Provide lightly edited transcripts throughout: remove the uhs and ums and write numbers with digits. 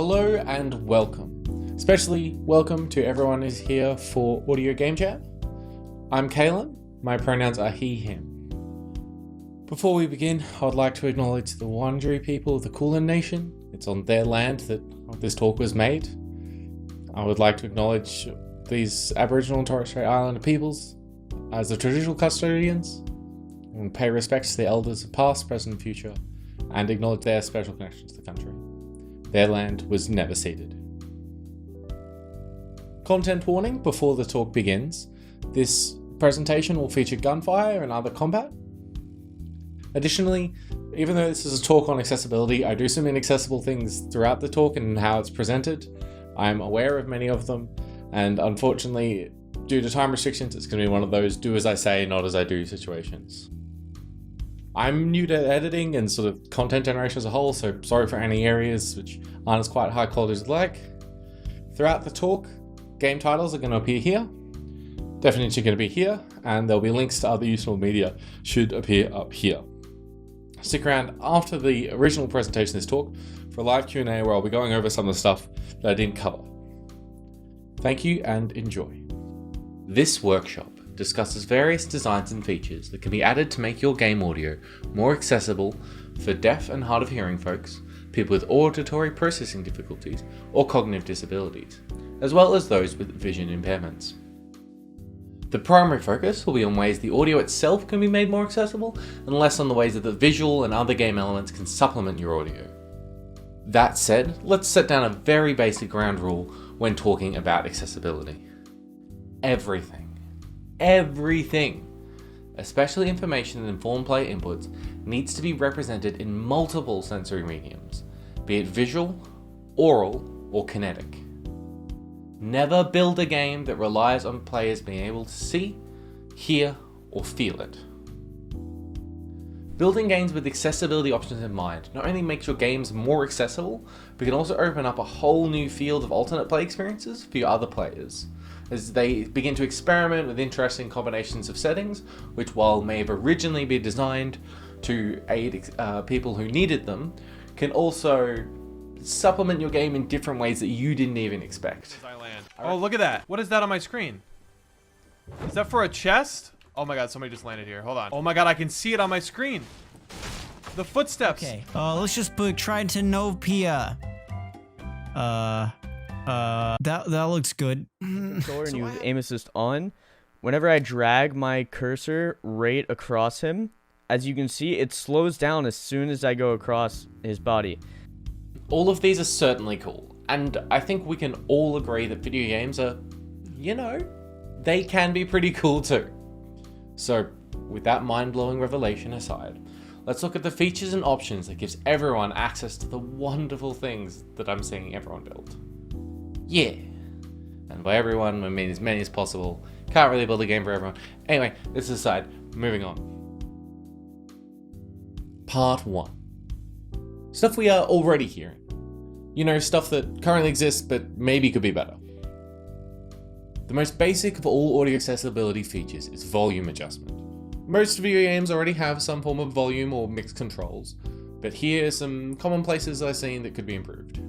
Hello and welcome. Especially welcome to everyone who's here for Audio Game Chat. I'm Kalen, my pronouns are he, him. Before we begin, I would like to acknowledge the Wurundjeri people of the Kulin Nation. It's on their land that this talk was made. I would like to acknowledge these Aboriginal and Torres Strait Islander peoples as the traditional custodians and pay respects to the elders of past, present and future, and acknowledge their special connections to the country. Their land was never ceded. Content warning before the talk begins. This presentation will feature gunfire and other combat. Additionally, even though this is a talk on accessibility, I do some inaccessible things throughout the talk and how it's presented. I'm aware of many of them, and unfortunately, due to time restrictions, it's going to be one of those do as I say, not as I do situations. I'm new to editing and sort of content generation as a whole, so sorry for any areas which aren't as quite high quality as I'd like. Throughout the talk, game titles are going to appear here, definition going to be here, and there'll be links to other useful media should appear up here. Stick around after the original presentation of this talk for a live Q&A where I'll be going over some of the stuff that I didn't cover. Thank you and enjoy. This workshop discusses various designs and features that can be added to make your game audio more accessible for deaf and hard of hearing folks, people with auditory processing difficulties or cognitive disabilities, as well as those with vision impairments. The primary focus will be on ways the audio itself can be made more accessible and less on the ways that the visual and other game elements can supplement your audio. That said, let's set down a very basic ground rule when talking about accessibility. Everything, especially information that inform player inputs, needs to be represented in multiple sensory mediums, be it visual, oral, or kinetic. Never build a game that relies on players being able to see, hear, or feel it. Building games with accessibility options in mind not only makes your games more accessible, but can also open up a whole new field of alternate play experiences for your other players, as they begin to experiment with interesting combinations of settings, which while may have originally been designed to aid people who needed them, can also supplement your game in different ways that you didn't even expect. Oh, look at that. What is that on my screen? Is that for a chest? Oh my god, somebody just landed here. Hold on. Oh my god, I can see it on my screen. The footsteps. Okay, let's just put Tritonopia. That looks good. Controller and you have aim assist on. Whenever I drag my cursor right across him, as you can see, it slows down as soon as I go across his body. All of these are certainly cool, and I think we can all agree that video games are, they can be pretty cool too. So, with that mind-blowing revelation aside, let's look at the features and options that gives everyone access to the wonderful things that I'm seeing everyone build. Yeah. And by everyone, I mean as many as possible. Can't really build a game for everyone. Anyway, this aside, moving on. Part 1. Stuff we are already hearing. Stuff that currently exists but maybe could be better. The most basic of all audio accessibility features is volume adjustment. Most video games already have some form of volume or mixed controls, but here are some common places I've seen that could be improved.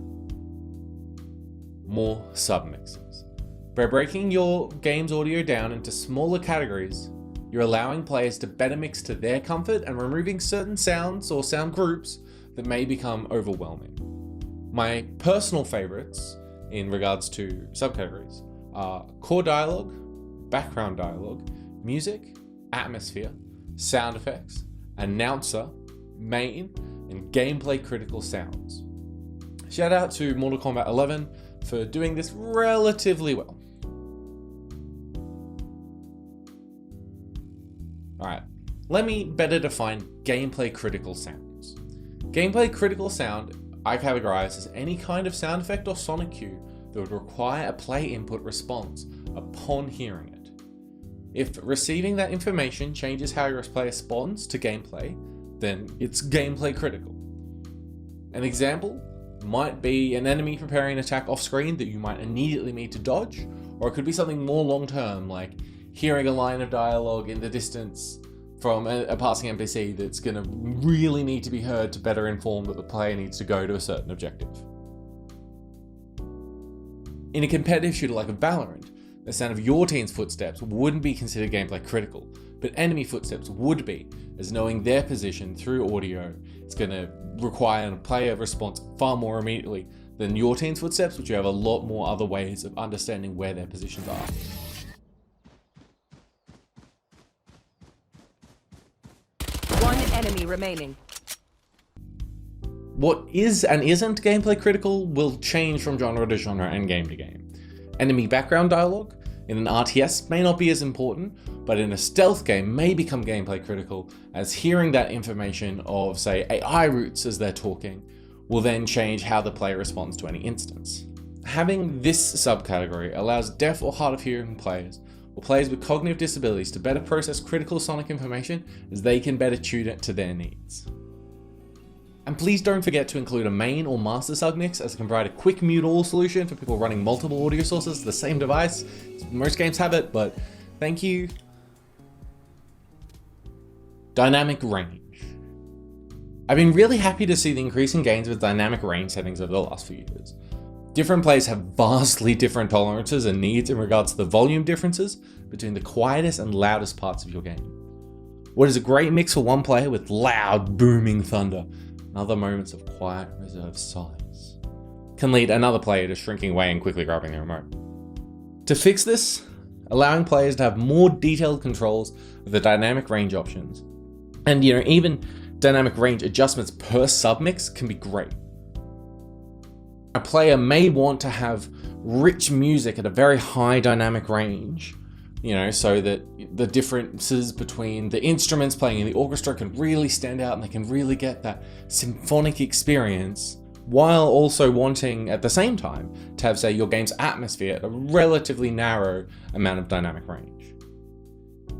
More submixes. By breaking your game's audio down into smaller categories, you're allowing players to better mix to their comfort and removing certain sounds or sound groups that may become overwhelming. My personal favorites in regards to subcategories are core dialogue, background dialogue, music, atmosphere, sound effects, announcer, main, and gameplay critical sounds. Shout out to Mortal Kombat 11 for doing this relatively well. Alright, let me better define gameplay critical sounds. Gameplay critical sound I categorize as any kind of sound effect or sonic cue that would require a play input response upon hearing it. If receiving that information changes how your player responds to gameplay, then it's gameplay critical. An example might be an enemy preparing an attack off screen that you might immediately need to dodge, or it could be something more long term like hearing a line of dialogue in the distance from a passing NPC that's going to really need to be heard to better inform that the player needs to go to a certain objective. In a competitive shooter like a Valorant, the sound of your team's footsteps wouldn't be considered gameplay critical, but enemy footsteps would be, as knowing their position through audio is going to require a player response far more immediately than your team's footsteps, which you have a lot more other ways of understanding where their positions are. One enemy remaining. What is and isn't gameplay critical will change from genre to genre and game to game. Enemy background dialogue in an RTS may not be as important, but in a stealth game may become gameplay critical, as hearing that information of, say, AI routes as they're talking will then change how the player responds to any instance. Having this subcategory allows deaf or hard of hearing players, or players with cognitive disabilities, to better process critical sonic information as they can better tune it to their needs. And please don't forget to include a main or master submix, as it can provide a quick mute all solution for people running multiple audio sources to the same device. Most games have it, but thank you. Dynamic range. I've been really happy to see the increasing gains with dynamic range settings over the last few years. Different players have vastly different tolerances and needs in regards to the volume differences between the quietest and loudest parts of your game. What is a great mix for one player with loud, booming thunder and other moments of quiet, reserved silence can lead another player to shrinking away and quickly grabbing the remote. To fix this, allowing players to have more detailed controls of the dynamic range options, and even dynamic range adjustments per submix can be great. A player may want to have rich music at a very high dynamic range, so that the differences between the instruments playing in the orchestra can really stand out and they can really get that symphonic experience, while also wanting at the same time to have, say, your game's atmosphere at a relatively narrow amount of dynamic range.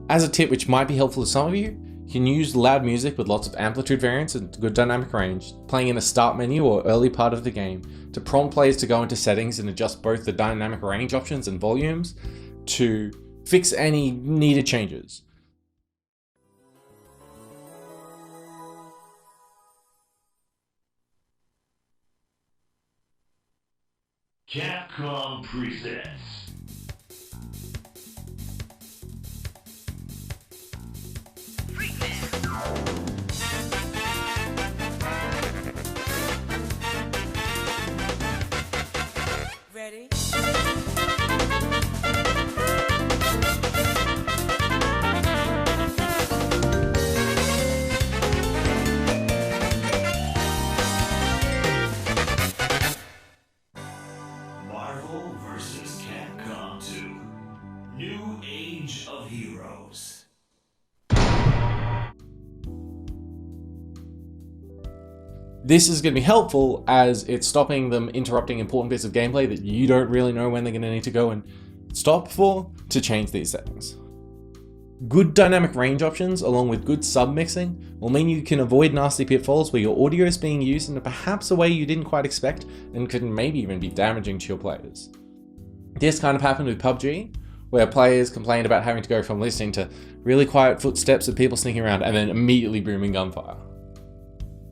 As a tip which might be helpful to some of you, you can use loud music with lots of amplitude variance and good dynamic range, playing in a start menu or early part of the game, to prompt players to go into settings and adjust both the dynamic range options and volumes to fix any needed changes. Capcom presents Ready? Marvel vs. Capcom 2 New Age of Heroes. This is going to be helpful as it's stopping them interrupting important bits of gameplay that you don't really know when they're going to need to go and stop for to change these settings. Good dynamic range options along with good submixing will mean you can avoid nasty pitfalls where your audio is being used in perhaps a way you didn't quite expect and could maybe even be damaging to your players. This kind of happened with PUBG, where players complained about having to go from listening to really quiet footsteps of people sneaking around and then immediately booming gunfire.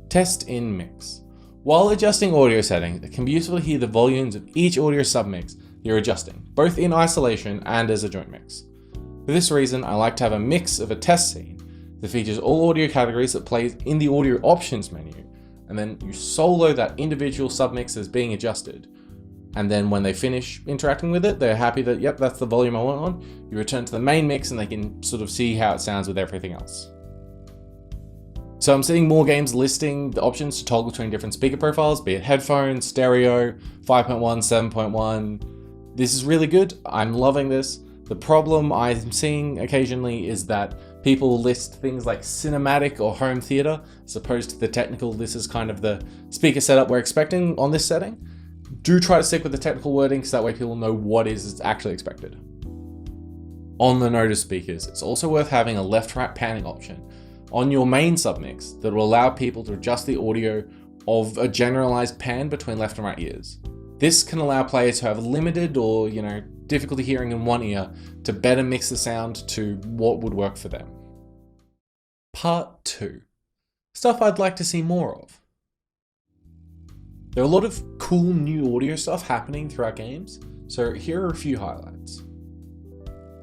Test in mix. While adjusting audio settings, it can be useful to hear the volumes of each audio submix you're adjusting, both in isolation and as a joint mix. For this reason, I like to have a mix of a test scene that features all audio categories that plays in the audio options menu, and then you solo that individual submix as being adjusted. And then when they finish interacting with it, they're happy that, yep, that's the volume I want on. You return to the main mix and they can sort of see how it sounds with everything else. So I'm seeing more games listing the options to toggle between different speaker profiles, be it headphones, stereo, 5.1, 7.1. This is really good. I'm loving this. The problem I'm seeing occasionally is that people list things like cinematic or home theater, as opposed to the technical, this is kind of the speaker setup we're expecting on this setting. Do try to stick with the technical wording so that way people know what is actually expected. On the note of speakers, it's also worth having a left-right panning option on your main submix that will allow people to adjust the audio of a generalized pan between left and right ears. This can allow players who have limited or, difficulty hearing in one ear to better mix the sound to what would work for them. Part 2. Stuff I'd like to see more of. There are a lot of cool new audio stuff happening throughout games, So here are a few highlights.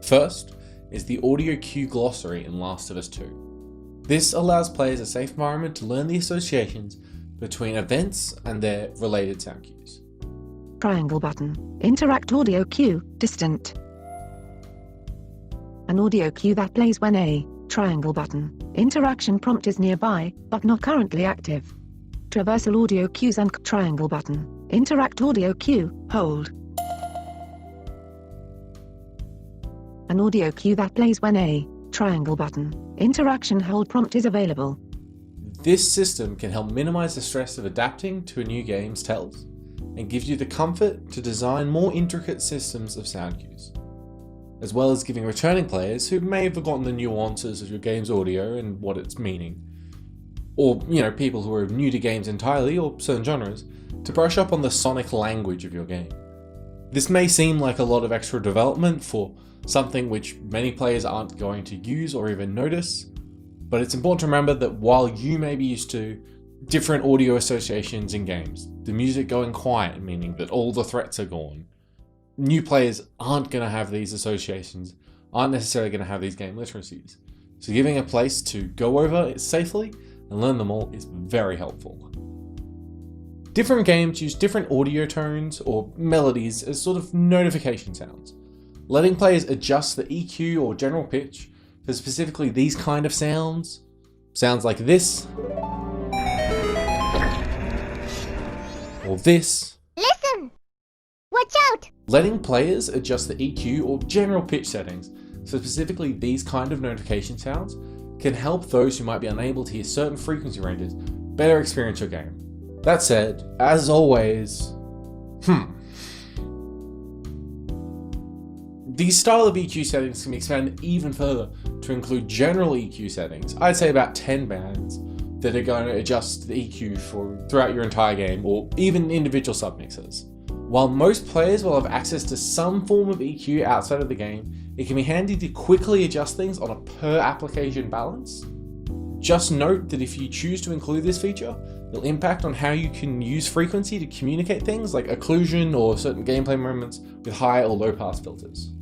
First is the audio cue glossary in Last of Us 2. This allows players a safe environment to learn the associations between events and their related sound cues. Triangle button. Interact audio cue, distant. An audio cue that plays when a triangle button interaction prompt is nearby, but not currently active. Traversal audio cues and triangle button. Interact audio cue, hold. An audio cue that plays when a triangle button interaction hold prompt is available. This system can help minimize the stress of adapting to a new game's tells, and gives you the comfort to design more intricate systems of sound cues, as well as giving returning players who may have forgotten the nuances of your game's audio and what it's meaning, or people who are new to games entirely or certain genres, to brush up on the sonic language of your game. This may seem like a lot of extra development for something which many players aren't going to use or even notice, but it's important to remember that while you may be used to different audio associations in games, the music going quiet meaning that all the threats are gone, new players aren't going to have these associations, aren't necessarily going to have these game literacies. So giving a place to go over it safely and learn them all is very helpful. Different games use different audio tones or melodies as sort of notification sounds. Letting players adjust the EQ or general pitch for specifically these kind of sounds like this, or this. Listen! Watch out! Letting players adjust the EQ or general pitch settings for specifically these kind of notification sounds can help those who might be unable to hear certain frequency ranges better experience your game. That said, as always, these style of EQ settings can be expanded even further to include general EQ settings. I'd say about 10 bands that are going to adjust the EQ throughout your entire game, or even individual submixers. While most players will have access to some form of EQ outside of the game, it can be handy to quickly adjust things on a per application balance. Just note that if you choose to include this feature, it'll impact on how you can use frequency to communicate things like occlusion or certain gameplay moments with high or low pass filters.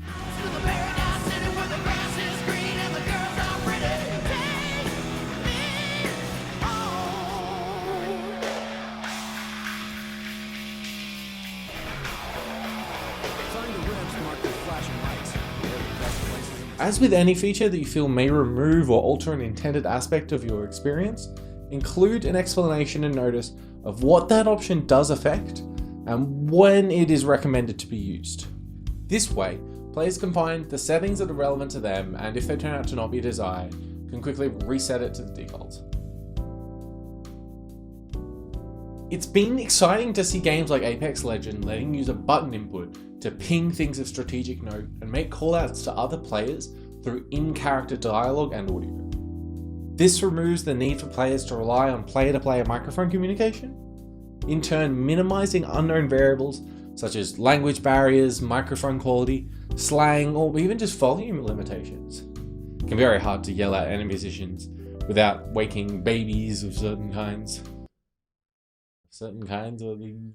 As with any feature that you feel may remove or alter an intended aspect of your experience, include an explanation and notice of what that option does affect and when it is recommended to be used. This way, players can find the settings that are relevant to them, and if they turn out to not be desired, can quickly reset it to the default. It's been exciting to see games like Apex Legends letting you use a button input to ping things of strategic note and make callouts to other players through in-character dialogue and audio. This removes the need for players to rely on player-to-player microphone communication, in turn minimizing unknown variables such as language barriers, microphone quality, slang, or even just volume limitations. It can be very hard to yell at enemy musicians without waking babies of certain kinds. Or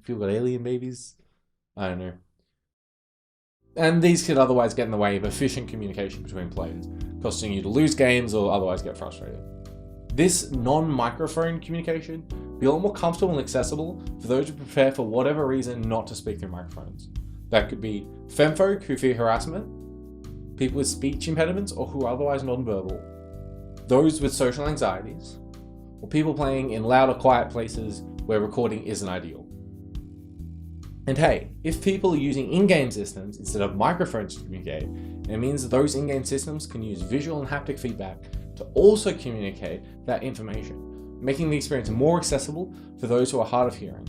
people got alien babies? I don't know. And these could otherwise get in the way of efficient communication between players, costing you to lose games or otherwise get frustrated. This non-microphone communication be a lot more comfortable and accessible for those who prefer for whatever reason not to speak through microphones. That could be femfolk who fear harassment, people with speech impediments or who are otherwise non-verbal, those with social anxieties, or people playing in loud or quiet places where recording isn't ideal. And hey, if people are using in-game systems instead of microphones to communicate, it means that those in-game systems can use visual and haptic feedback to also communicate that information, making the experience more accessible for those who are hard of hearing.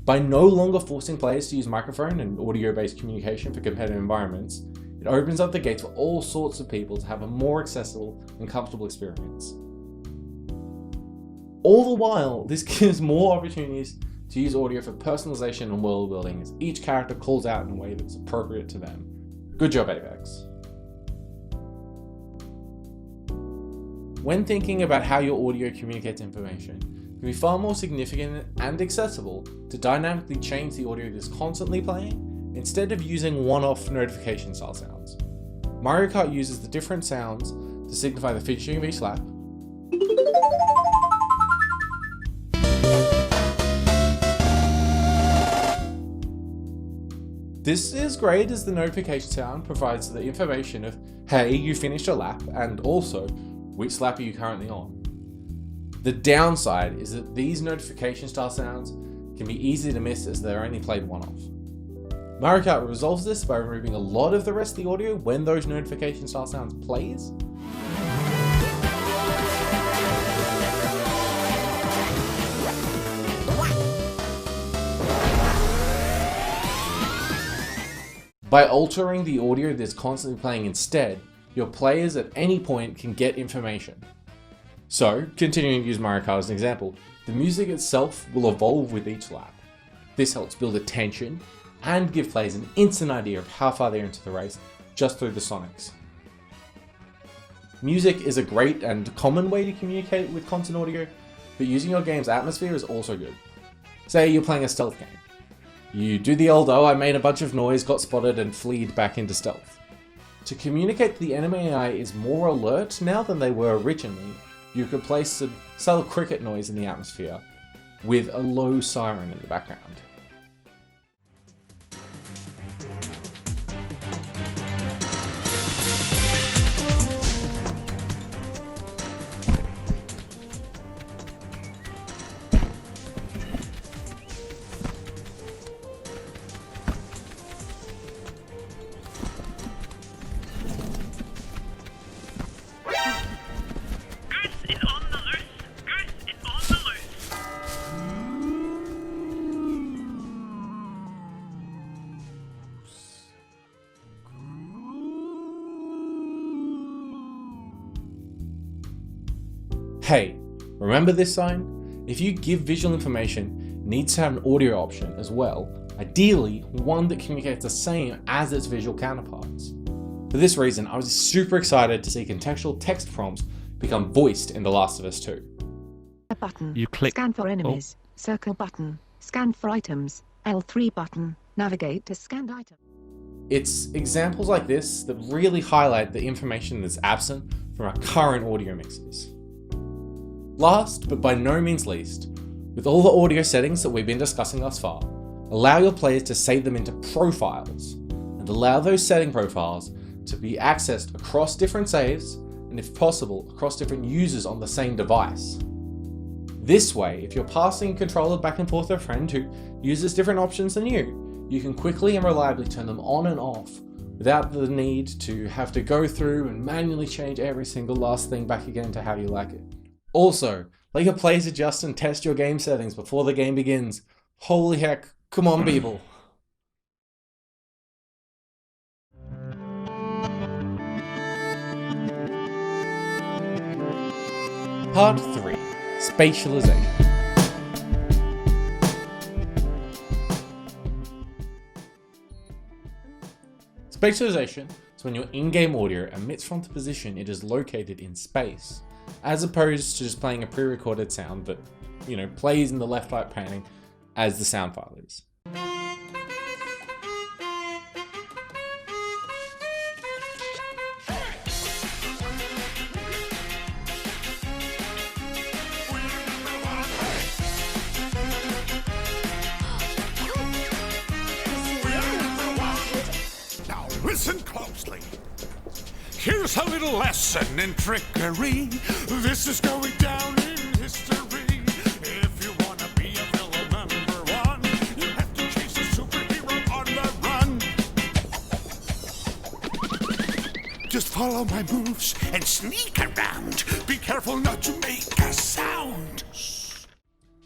By no longer forcing players to use microphone and audio-based communication for competitive environments, it opens up the gates for all sorts of people to have a more accessible and comfortable experience. All the while, this gives more opportunities to use audio for personalization and world building as each character calls out in a way that's appropriate to them. Good job, Apex. When thinking about how your audio communicates information, it can be far more significant and accessible to dynamically change the audio that's constantly playing instead of using one-off notification style sounds. Mario Kart uses the different sounds to signify the finishing of each lap, this is great as the notification sound provides the information of, hey, you finished a lap, and also, which lap are you currently on? The downside is that these notification style sounds can be easy to miss as they're only played one-off. Mario Kart resolves this by removing a lot of the rest of the audio when those notification style sounds plays. By altering the audio that's constantly playing instead, your players at any point can get information. So, continuing to use Mario Kart as an example, the music itself will evolve with each lap. This helps build attention and give players an instant idea of how far they're into the race just through the sonics. Music is a great and common way to communicate with content audio, but using your game's atmosphere is also good. Say you're playing a stealth game. You do the old, oh, I made a bunch of noise, got spotted, and fleed back into stealth. To communicate to the enemy AI is more alert now than they were originally, you could place some subtle cricket noise in the atmosphere with a low siren in the background. Hey, remember this sign? If you give visual information, it needs to have an audio option as well, ideally one that communicates the same as its visual counterparts. For this reason, I was super excited to see contextual text prompts become voiced in The Last of Us 2. A button. You click. Scan for enemies. Circle button. Scan for items. L3 button. Navigate to scanned item. It's examples like this that really highlight the information that's absent from our current audio mixes. Last, but by no means least, with all the audio settings that we've been discussing thus far, allow your players to save them into profiles, and allow those setting profiles to be accessed across different saves, and if possible, across different users on the same device. This way, if you're passing a controller back and forth to a friend who uses different options than you can quickly and reliably turn them on and off without the need to have to go through and manually change every single last thing back again to how you like it. Also, let your players adjust and test your game settings before the game begins. Holy heck, come on people. Part 3. Spatialization. Spatialization is when your in-game audio emits from the position it is located in space, as opposed to just playing a pre-recorded sound that, plays in the left-right panning as the sound file is. Now listen closely. Here's a little lesson in trickery. This is going down in history. If you wanna be a villain #1, you have to chase a superhero on the run. Just follow my moves and sneak around. Be careful not to make a sound.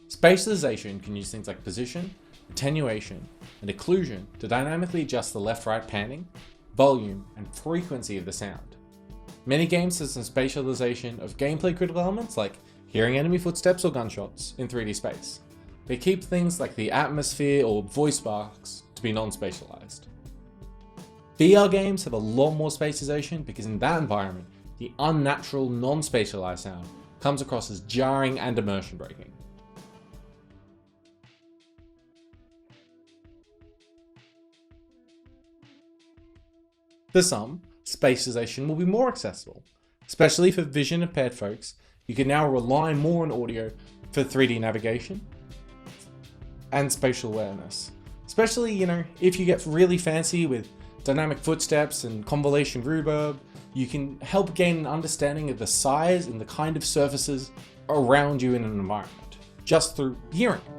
Spatialization can use things like position, attenuation, and occlusion to dynamically adjust the left-right panning, volume, and frequency of the sound. Many games have some spatialization of gameplay critical elements like hearing enemy footsteps or gunshots in 3D space. They keep things like the atmosphere or voice box to be non-spatialized. VR games have a lot more spatialization because in that environment, the unnatural, non-spatialized sound comes across as jarring and immersion breaking. For some, spatialization will be more accessible, especially for vision impaired folks. You can now rely more on audio for 3D navigation and spatial awareness. Especially, if you get really fancy with dynamic footsteps and convolution reverb, you can help gain an understanding of the size and the kind of surfaces around you in an environment, just through hearing it.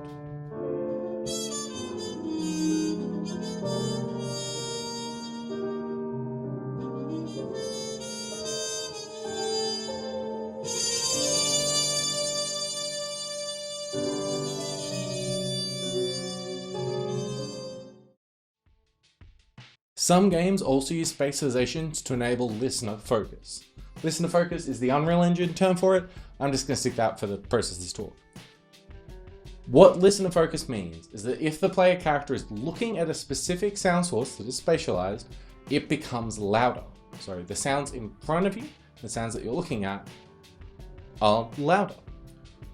Some games also use spatializations to enable listener focus. Listener focus is the Unreal Engine term for it. I'm just going to stick that for the process of this talk. What listener focus means is that if the player character is looking at a specific sound source that is spatialized, it becomes louder. So the sounds in front of you, the sounds that you're looking at, are louder.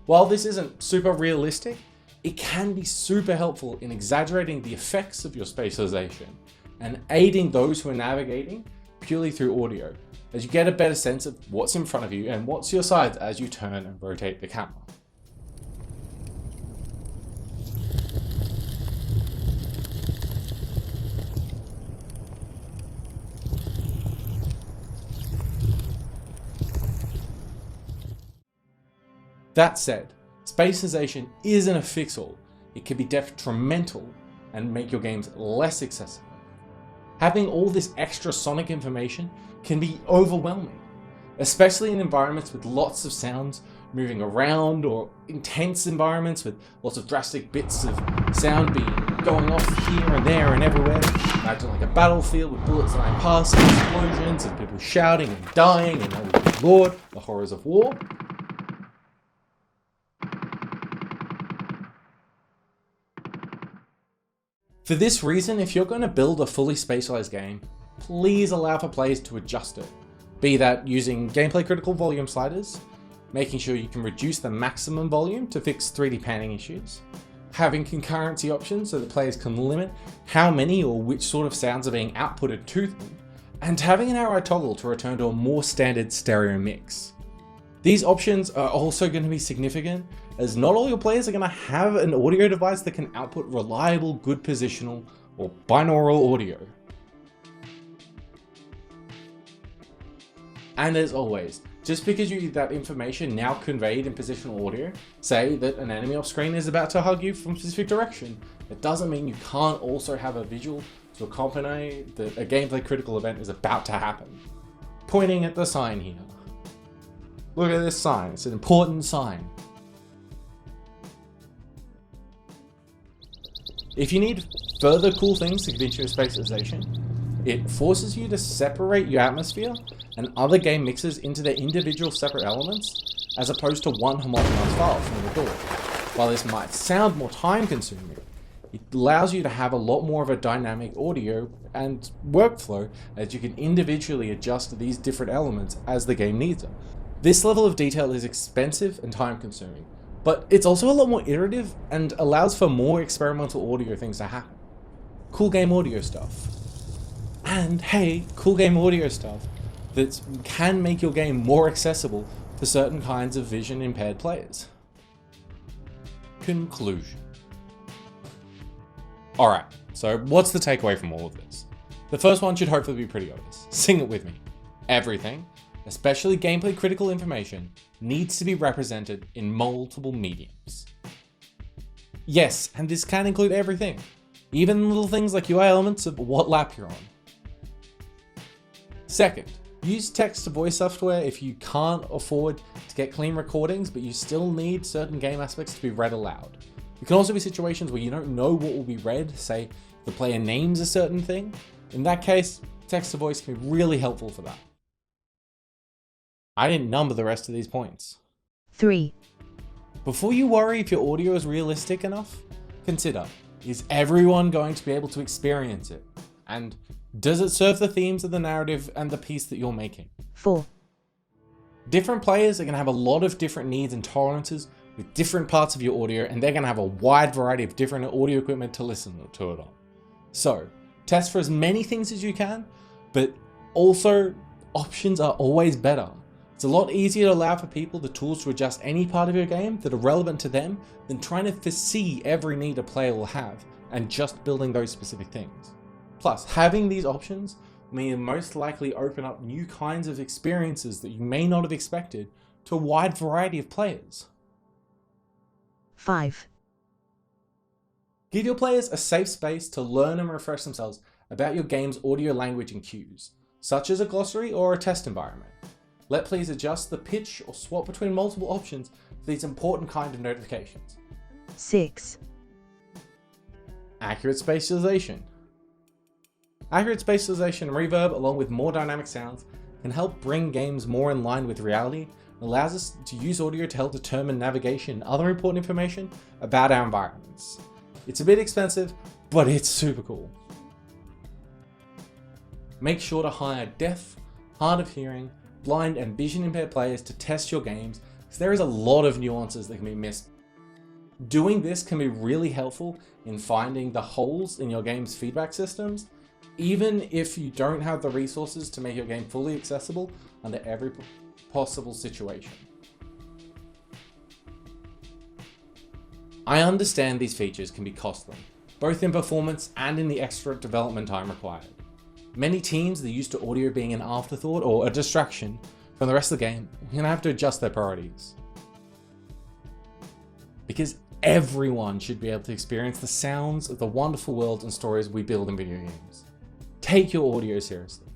While this isn't super realistic, it can be super helpful in exaggerating the effects of your spatialization and aiding those who are navigating purely through audio, as you get a better sense of what's in front of you and what's to your sides as you turn and rotate the camera. That said, spatialization isn't a fix-all. It can be detrimental and make your games less accessible. Having all this extra sonic information can be overwhelming, especially in environments with lots of sounds moving around or intense environments with lots of drastic bits of sound going off here and there and everywhere. Imagine like a battlefield with bullets flying past and explosions and people shouting and dying and oh lord, the horrors of war. For this reason, if you're going to build a fully spatialized game, please allow for players to adjust it. Be that using gameplay critical volume sliders, making sure you can reduce the maximum volume to fix 3D panning issues, having concurrency options so that players can limit how many or which sort of sounds are being outputted to them, and having an arrow toggle to return to a more standard stereo mix. These options are also going to be significant, as not all your players are going to have an audio device that can output reliable, good positional, or binaural audio. And as always, just because you need that information now conveyed in positional audio, say that an enemy off screen is about to hug you from a specific direction, it doesn't mean you can't also have a visual to accompany that a gameplay critical event is about to happen. Pointing at the sign here. Look at this sign, it's an important sign. If you need further cool things to convince you of spatialization, it forces you to separate your atmosphere and other game mixes into their individual separate elements, as opposed to one homogeneous file from the door. While this might sound more time consuming, it allows you to have a lot more of a dynamic audio and workflow, as you can individually adjust these different elements as the game needs them. This level of detail is expensive and time consuming, but it's also a lot more iterative and allows for more experimental audio things to happen. Cool game audio stuff. And hey, cool game audio stuff that can make your game more accessible for certain kinds of vision impaired players. Conclusion. Alright, so what's the takeaway from all of this? The first one should hopefully be pretty obvious. Sing it with me. Everything, especially gameplay critical information, needs to be represented in multiple mediums. Yes, and this can include everything, even little things like UI elements of what lap you're on. Second, use text-to-voice software if you can't afford to get clean recordings, but you still need certain game aspects to be read aloud. There can also be situations where you don't know what will be read, say the player names a certain thing. In that case, text-to-voice can be really helpful for that. I didn't number the rest of these points. 3. Before you worry if your audio is realistic enough, consider, is everyone going to be able to experience it? And does it serve the themes of the narrative and the piece that you're making? 4. Different players are going to have a lot of different needs and tolerances with different parts of your audio, and they're going to have a wide variety of different audio equipment to listen to it on. So, test for as many things as you can, but Also, options are always better. It's a lot easier to allow for people the tools to adjust any part of your game that are relevant to them than trying to foresee every need a player will have and just building those specific things. Plus, having these options may most likely open up new kinds of experiences that you may not have expected to a wide variety of players. 5. Give your players a safe space to learn and refresh themselves about your game's audio language and cues, such as a glossary or a test environment. Let players adjust the pitch or swap between multiple options for these important kind of notifications. 6. Accurate spatialization. Accurate spatialization and reverb, along with more dynamic sounds, can help bring games more in line with reality and allows us to use audio to help determine navigation and other important information about our environments. It's a bit expensive, but it's super cool. Make sure to hire deaf, hard of hearing, blind and vision impaired players to test your games, because there is a lot of nuances that can be missed. Doing this can be really helpful in finding the holes in your game's feedback systems, even if you don't have the resources to make your game fully accessible under every possible situation. I understand these features can be costly, both in performance and in the extra development time required. Many teams that are used to audio being an afterthought or a distraction from the rest of the game are going to have to adjust their priorities. Because everyone should be able to experience the sounds of the wonderful worlds and stories we build in video games. Take your audio seriously.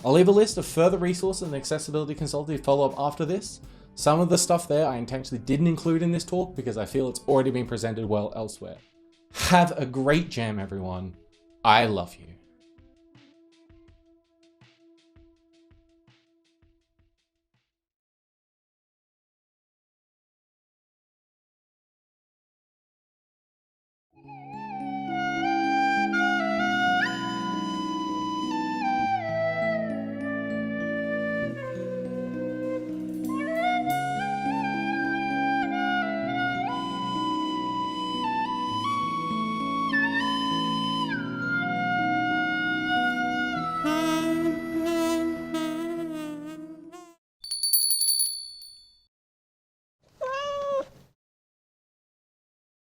I'll leave a list of further resources and accessibility consultative follow-up after this. Some of the stuff there I intentionally didn't include in this talk because I feel it's already been presented well elsewhere. Have a great jam, everyone. I love you.